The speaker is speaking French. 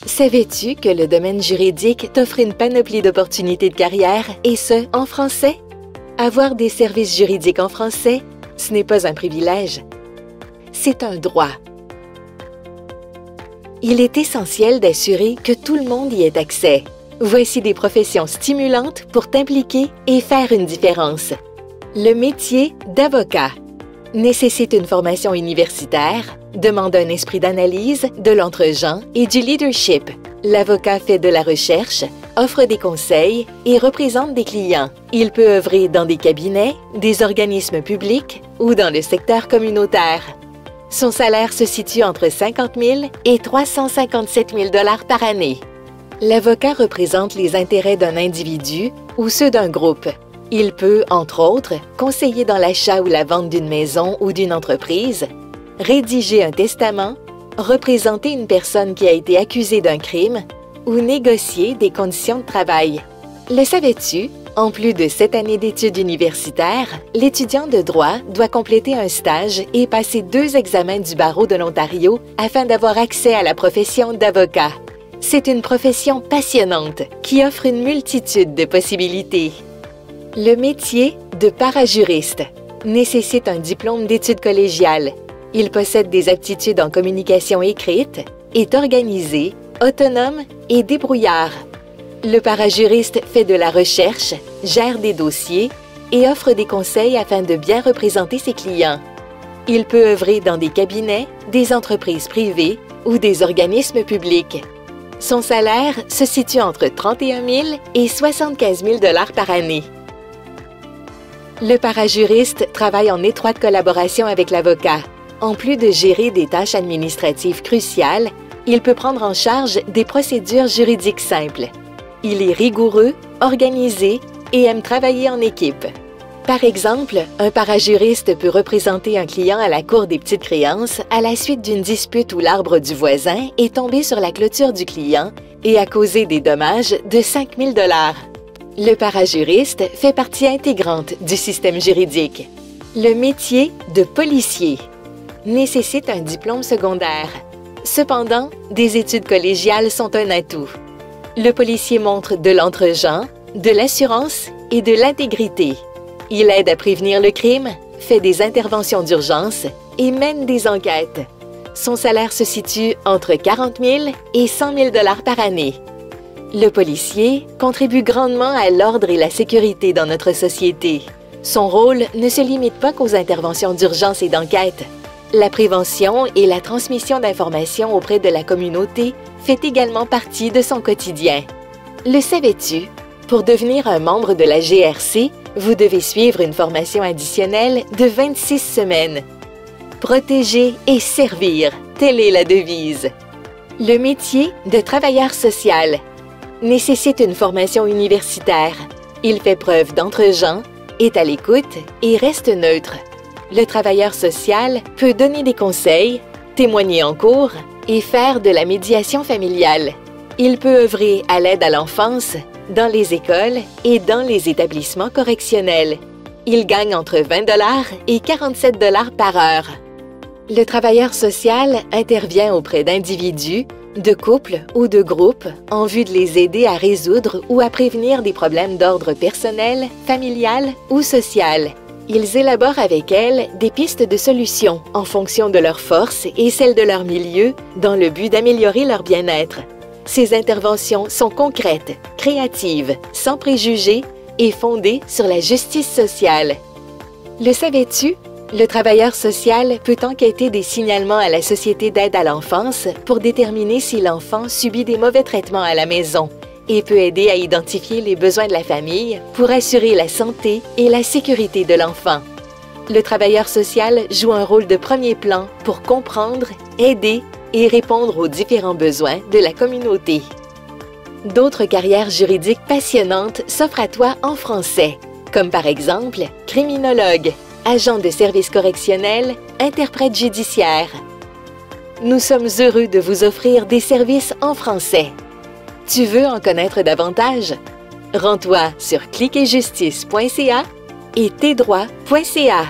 Savais-tu que le domaine juridique t'offre une panoplie d'opportunités de carrière, et ce, en français? Avoir des services juridiques en français, ce n'est pas un privilège, c'est un droit. Il est essentiel d'assurer que tout le monde y ait accès. Voici des professions stimulantes pour t'impliquer et faire une différence. Le métier d'avocat nécessite une formation universitaire, demande un esprit d'analyse, de l'entre-gens et du leadership. L'avocat fait de la recherche, offre des conseils et représente des clients. Il peut œuvrer dans des cabinets, des organismes publics ou dans le secteur communautaire. Son salaire se situe entre 50 000 et 357 000 $ par année. L'avocat représente les intérêts d'un individu ou ceux d'un groupe. Il peut, entre autres, conseiller dans l'achat ou la vente d'une maison ou d'une entreprise, rédiger un testament, représenter une personne qui a été accusée d'un crime ou négocier des conditions de travail. Le savais-tu? En plus de 7 années d'études universitaires, l'étudiant de droit doit compléter un stage et passer 2 examens du barreau de l'Ontario afin d'avoir accès à la profession d'avocat. C'est une profession passionnante qui offre une multitude de possibilités. Le métier de parajuriste nécessite un diplôme d'études collégiales. Il possède des aptitudes en communication écrite, est organisé, autonome et débrouillard. Le parajuriste fait de la recherche, gère des dossiers et offre des conseils afin de bien représenter ses clients. Il peut œuvrer dans des cabinets, des entreprises privées ou des organismes publics. Son salaire se situe entre 31 000 et 75 000 $ par année. Le parajuriste travaille en étroite collaboration avec l'avocat. En plus de gérer des tâches administratives cruciales, il peut prendre en charge des procédures juridiques simples. Il est rigoureux, organisé et aime travailler en équipe. Par exemple, un parajuriste peut représenter un client à la cour des petites créances à la suite d'une dispute où l'arbre du voisin est tombé sur la clôture du client et a causé des dommages de 5 000 $. Le parajuriste fait partie intégrante du système juridique. Le métier de policier nécessite un diplôme secondaire. Cependant, des études collégiales sont un atout. Le policier montre de l'entre-gens, de l'assurance et de l'intégrité. Il aide à prévenir le crime, fait des interventions d'urgence et mène des enquêtes. Son salaire se situe entre 40 000 et 100 000 $ par année. Le policier contribue grandement à l'ordre et la sécurité dans notre société. Son rôle ne se limite pas qu'aux interventions d'urgence et d'enquête. La prévention et la transmission d'informations auprès de la communauté fait également partie de son quotidien. Le savais-tu? Pour devenir un membre de la GRC, vous devez suivre une formation additionnelle de 26 semaines. Protéger et servir, telle est la devise. Le métier de travailleur social nécessite une formation universitaire. Il fait preuve d'entre-gens, est à l'écoute et reste neutre. Le travailleur social peut donner des conseils, témoigner en cours et faire de la médiation familiale. Il peut œuvrer à l'aide à l'enfance, dans les écoles et dans les établissements correctionnels. Il gagne entre 20 $ et 47 $ par heure. Le travailleur social intervient auprès d'individus, de couples ou de groupes en vue de les aider à résoudre ou à prévenir des problèmes d'ordre personnel, familial ou social. Ils élaborent avec elles des pistes de solutions en fonction de leurs forces et celles de leur milieu dans le but d'améliorer leur bien-être. Ces interventions sont concrètes, créatives, sans préjugés et fondées sur la justice sociale. Le savais-tu? Le travailleur social peut enquêter des signalements à la Société d'aide à l'enfance pour déterminer si l'enfant subit des mauvais traitements à la maison et peut aider à identifier les besoins de la famille pour assurer la santé et la sécurité de l'enfant. Le travailleur social joue un rôle de premier plan pour comprendre, aider et répondre aux différents besoins de la communauté. D'autres carrières juridiques passionnantes s'offrent à toi en français, comme par exemple criminologue, agent de service correctionnel, interprète judiciaire. Nous sommes heureux de vous offrir des services en français. Tu veux en connaître davantage? Rends-toi sur cliquetjustice.ca et tesdroits.ca.